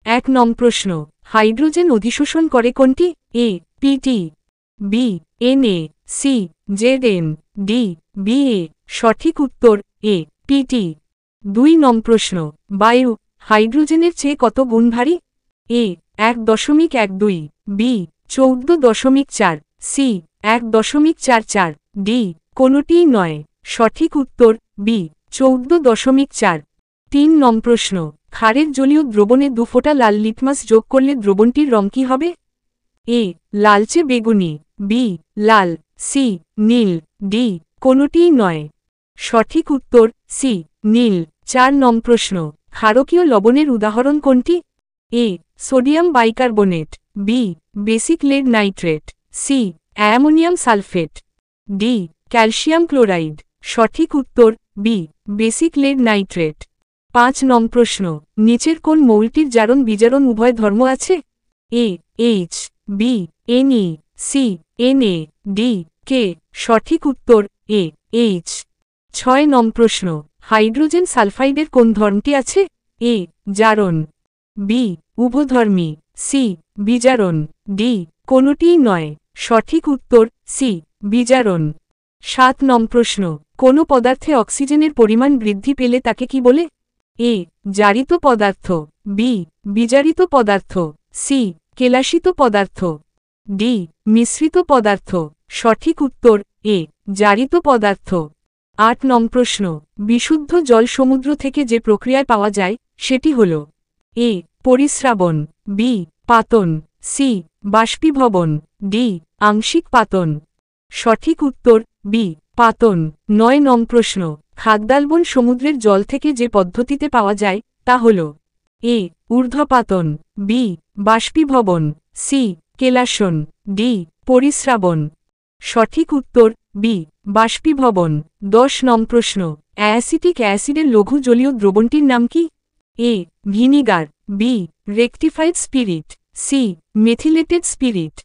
এক নং প্রশ্ন, হাইড্রোজেন অধিশোষণ করে কোনটি? A PT, B NA, C ZM, D BA. সঠিক উত্তর এ পিটি। 2 নং প্রশ্ন, বায়ু হাইড্রোজেনের চেয়ে কত গুণ ভারী? এ 1.12, বি 14.4, সি 1.44, ডি কোনটিই নয়। সঠিক উত্তর বি 14.4। 3 নং প্রশ্ন, ক্ষারের জলীয় দ্রবণে 2 ফোঁটা লাল লিটমাস যোগ করলে দ্রবণটির রং কী হবে? এ লালচে বেগুনি, বি লাল, সি নীল, ডি কোনটিই নয়। সঠিক উত্তর সি নীল। 4 নং প্রশ্ন, ক্ষারকীয় লবণের উদাহরণ কোনটি? A sodium bicarbonate, B basic lead nitrate, C ammonium sulphate, D calcium chloride. সঠিক উত্তর বি বেসিক লেড নাইট্রেট। 5 নং প্রশ্ন, নিচের কোন মৌলটির জারণ বিজারণ উভয় ধর্ম আছে? A H, B NE, C NA, D K. সঠিক উত্তর এ এইচ। 6 নং প্রশ্ন, হাইড্রোজেন সালফাইডের কোন ধর্মটি আছে? এ জারণ, বি উভধর্মী, সি বিজারণ, ডি কোনটিই নয়। সঠিক উত্তর সি বিজারণ। 7 নং প্রশ্ন, কোন পদার্থে অক্সিজেনের পরিমাণ বৃদ্ধি পেলে তাকে কি বলে? এ জারিত পদার্থ, বি বিজারিত পদার্থ, সি কেলাসিত পদার্থ, ডি মিশ্রিত পদার্থ। সঠিক উত্তর এ জারিত পদার্থ। 8 নং প্রশ্ন, বিশুদ্ধ জল সমুদ্র থেকে যে প্রক্রিয়ায় পাওয়া যায় সেটি হল? এ পরিস্রাবণ, বি পাতন, সি বাষ্পীভবন, ডি আংশিক পাতন। সঠিক উত্তর বি পাতন। 9 নং প্রশ্ন, খাদ্যালবন সমুদ্রের জল থেকে যে পদ্ধতিতে পাওয়া যায় তা হল? এ ঊর্ধ্বপাতন, বি বাষ্পীভবন, সি কেলাসন, ডি পরিস্রাবণ। সঠিক উত্তর বি বাষ্পীভবন। 10 নং প্রশ্ন, অ্যাসিটিক অ্যাসিডের লঘু জলীয় দ্রবণটির নাম কি? A vinegar, B rectified spirit, C methylated spirit,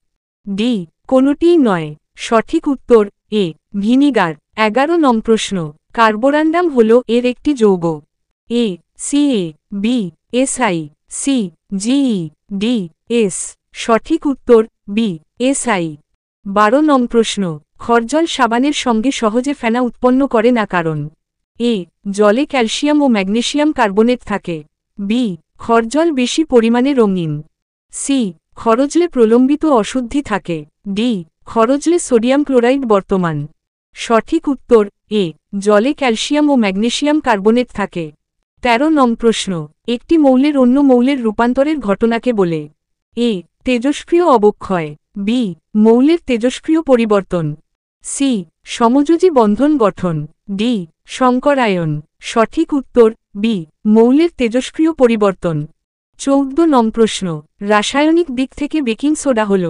D কোনটিই নয়। সঠিক উত্তর এ ভিনিগার। 11 নং প্রশ্ন, কার্বোরান্ডাম হল এর একটি যৌগ? A CA, B SI, C GE, D S. সঠিক উত্তর বি এসআই। 12 নং প্রশ্ন, খরজল সাবানের সঙ্গে সহজে ফেনা উৎপন্ন করে না কারণ? এ জলে ক্যালসিয়াম ও ম্যাগনেসিয়াম কার্বনেট থাকে, বি খরজল বেশি পরিমাণে রঙিন, সি খরজলে প্রলম্বিত অশুদ্ধি থাকে, ডি খরজলে সোডিয়াম ক্লোরাইড বর্তমান। সঠিক উত্তর এ জলে ক্যালসিয়াম ও ম্যাগনেসিয়াম কার্বনেট থাকে। 13 নং প্রশ্ন, একটি মৌলের অন্য মৌলের রূপান্তরের ঘটনাকে বলে? এ তেজস্ক্রিয় অবক্ষয়, বি মৌলের তেজস্ক্রিয় পরিবর্তন, সি সমযোজী বন্ধন গঠন, ডি সংকরায়ন। সঠিক উত্তর বি মৌলের তেজস্ক্রিয় পরিবর্তন। 14 নং প্রশ্ন, রাসায়নিক দিক থেকে বেকিং সোডা হল?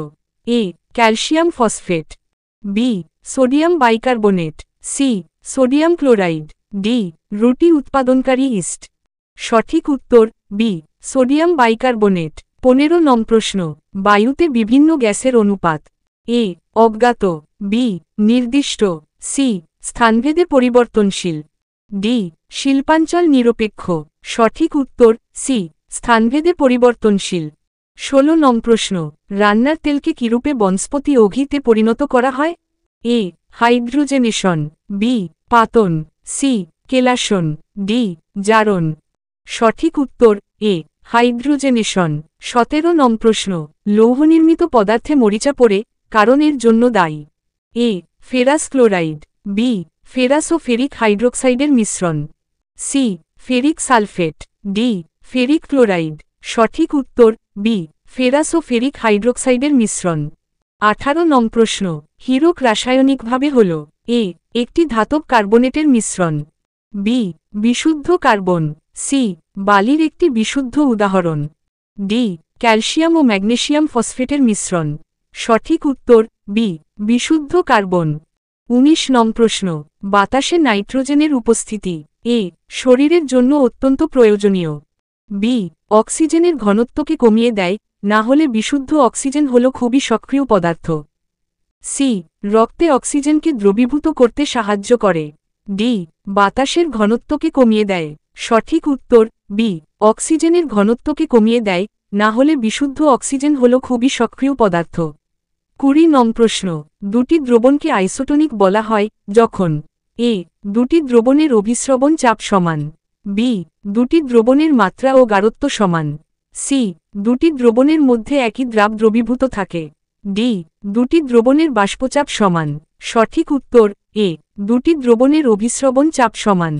A calcium phosphate, B sodium bicarbonate, C sodium chloride, D রুটি উৎপাদনকারী ইস্ট। সঠিক উত্তর বি সোডিয়াম বাইকার্বনেট। 15 নং প্রশ্ন, বায়ুতে বিভিন্ন গ্যাসের অনুপাত? এ অজ্ঞাত, বি নির্দিষ্ট, সি স্থানভেদে পরিবর্তনশীল, ডি শিল্পাঞ্চল নিরপেক্ষ। সঠিক উত্তর সি স্থানভেদে পরিবর্তনশীল। 16 নং প্রশ্ন, রান্নার তেলকে কিরূপে বনস্পতি অঘিতে পরিণত করা হয়? এ হাইড্রোজেনেশন, বি পাতন, সি কেলাসন, ডি জারণ। সঠিক উত্তর এ হাইড্রোজেনেশন। 17 নং প্রশ্ন, লৌহনির্মিত পদার্থে মরিচা পড়ে কারণ এর জন্য দায়ী? A ferrous chloride, B ferrous ও ফেরিক হাইড্রোক্সাইডের মিশ্রণ, C ferric sulphate, D ferric chloride. সঠিক উত্তর বি ফেরাস ও ফেরিক হাইড্রোক্সাইডের মিশ্রণ। 18 নং প্রশ্ন, হীরক রাসায়নিকভাবে হল? এ একটি ধাতব কার্বনেটের মিশ্রণ, বি বিশুদ্ধ কার্বন, সি বালির একটি বিশুদ্ধ উদাহরণ, ডি ক্যালসিয়াম ও ম্যাগনেসিয়াম ফসফেটের মিশ্রণ। সঠিক উত্তর বি বিশুদ্ধ কার্বন। 19 নং প্রশ্ন, বাতাসে নাইট্রোজেনের উপস্থিতি? এ শরীরের জন্য অত্যন্ত প্রয়োজনীয়, বি অক্সিজেনের ঘনত্বকে কমিয়ে দেয়, না হলে বিশুদ্ধ অক্সিজেন হল খুবই সক্রিয় পদার্থ, সি রক্তে অক্সিজেনকে দ্রবীভূত করতে সাহায্য করে, ডি বাতাসের ঘনত্বকে কমিয়ে দেয়। সঠিক উত্তর বি অক্সিজেনের ঘনত্বকে কমিয়ে দেয়, না হলে বিশুদ্ধ অক্সিজেন হল খুবই সক্রিয় পদার্থ। 20 নং প্রশ্ন, দুটি দ্রবণকে আইসোটোনিক বলা হয় যখন এ দুটি দ্রবণের অভিস্রবণ চাপ সমান, বি দুটি দ্রবণের মাত্রা ও গাঢ়ত্ব সমান, সি দুটি দ্রবণের মধ্যে একই দ্রাব দ্রবীভূত থাকে, ডি দুটি দ্রবণের বাষ্পচাপ সমান। সঠিক উত্তর এ দুটি দ্রবণের অভিস্রবণ চাপ সমান।